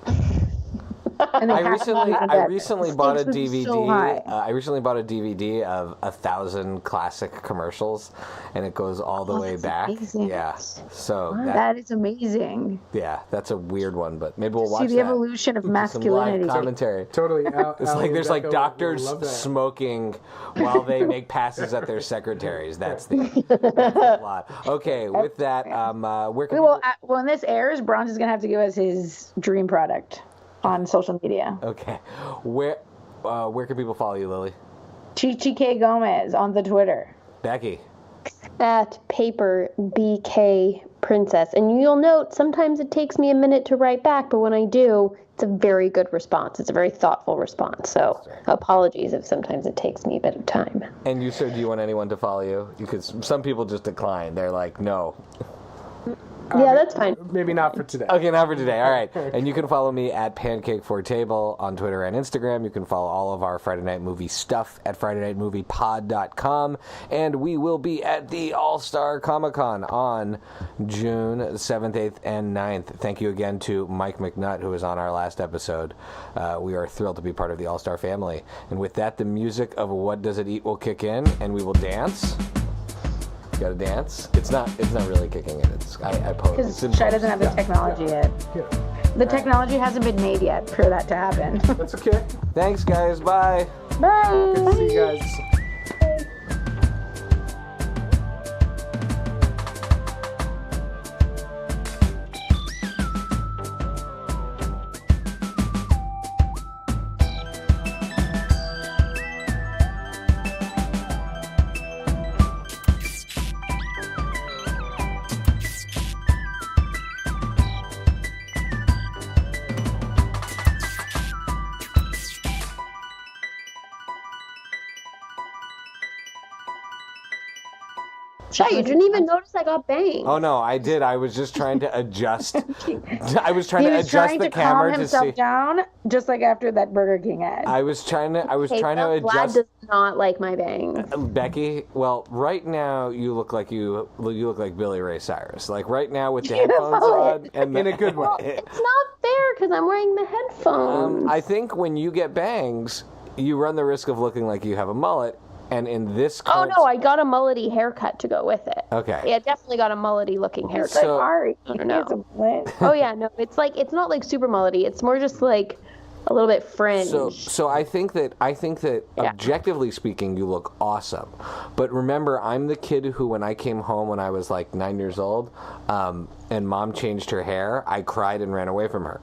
Speaker 3: And they
Speaker 1: I
Speaker 3: have to leave it
Speaker 1: recently
Speaker 3: there.
Speaker 1: bought a
Speaker 3: Stakes would be
Speaker 1: DVD.
Speaker 3: so high.
Speaker 1: I recently bought a DVD of 1,000 classic commercials, and it goes all the way
Speaker 3: that's
Speaker 1: back.
Speaker 3: amazing.
Speaker 1: Yeah, so
Speaker 3: That is amazing.
Speaker 1: that's a weird one, but maybe we'll watch
Speaker 3: See the
Speaker 1: that.
Speaker 3: evolution of
Speaker 1: Some live
Speaker 3: masculinity.
Speaker 1: commentary.
Speaker 2: Totally.
Speaker 1: It's like there's like doctors smoking while they make passes at their secretaries. That's the plot. Okay, with that, where can
Speaker 3: Well, when this airs, Bronze is going to have to give us his dream product on social media.
Speaker 1: okay, where can people follow you, Lily?
Speaker 3: Chichi K. Gomez on the Twitter.
Speaker 1: Becky.
Speaker 4: At Paper BK Princess. And you'll note sometimes it takes me a minute to write back, but when I do, it's a very good response. It's a very thoughtful response. So apologies if sometimes it takes me a bit of time.
Speaker 1: And you, sir, do you want anyone to follow you? Because some people just decline. They're like, no.
Speaker 4: Yeah, that's fine.
Speaker 2: Maybe not for today.
Speaker 1: Okay, not for today. All right. And you can follow me at Pancake4Table on Twitter and Instagram. You can follow all of our Friday Night Movie stuff at FridayNightMoviePod.com. And we will be at the All-Star Comic-Con on June 7th, 8th, and 9th. Thank you again to Mike McNutt, who was on our last episode. We are thrilled to be part of the All-Star family. And with that, the music of What Does It Eat will kick in, and we will dance. You gotta dance. It's not really kicking in. I pose.
Speaker 3: Because Shy doesn't have the technology yet.
Speaker 2: Yeah.
Speaker 3: The technology hasn't been made yet for that to happen.
Speaker 2: That's okay.
Speaker 1: Thanks, guys. Bye.
Speaker 3: Bye.
Speaker 2: Good to see you guys.
Speaker 4: Shy, you didn't even notice I got banged.
Speaker 1: Oh no, I did. I was just trying to adjust. I was trying
Speaker 3: He
Speaker 1: to
Speaker 3: was
Speaker 1: adjust
Speaker 3: trying
Speaker 1: the
Speaker 3: to calm
Speaker 1: camera to
Speaker 3: himself
Speaker 1: see.
Speaker 3: down, just like after that Burger King ad.
Speaker 1: I was trying to
Speaker 4: Vlad
Speaker 1: adjust.
Speaker 4: does not like my bangs.
Speaker 1: Becky, well, right now you look like Billy Ray Cyrus. Like right now with the headphones on, and
Speaker 2: In a good way.
Speaker 4: It's not fair because I'm wearing the headphones.
Speaker 1: I think when you get bangs, you run the risk of looking like you have a mullet. And in this
Speaker 4: Oh no, I got a mullety haircut to go with it.
Speaker 1: Okay.
Speaker 4: Yeah, definitely got a mullety looking haircut.
Speaker 1: So-
Speaker 3: Sorry.
Speaker 4: I don't know.
Speaker 3: It's a mullet.
Speaker 4: Oh yeah, no, it's not like super mullety. It's more just like a little bit fringe.
Speaker 1: So I think that
Speaker 4: Yeah.
Speaker 1: objectively speaking, you look awesome. But remember, I'm the kid who, when I came home when I was like 9 years old, and mom changed her hair, I cried and ran away from her.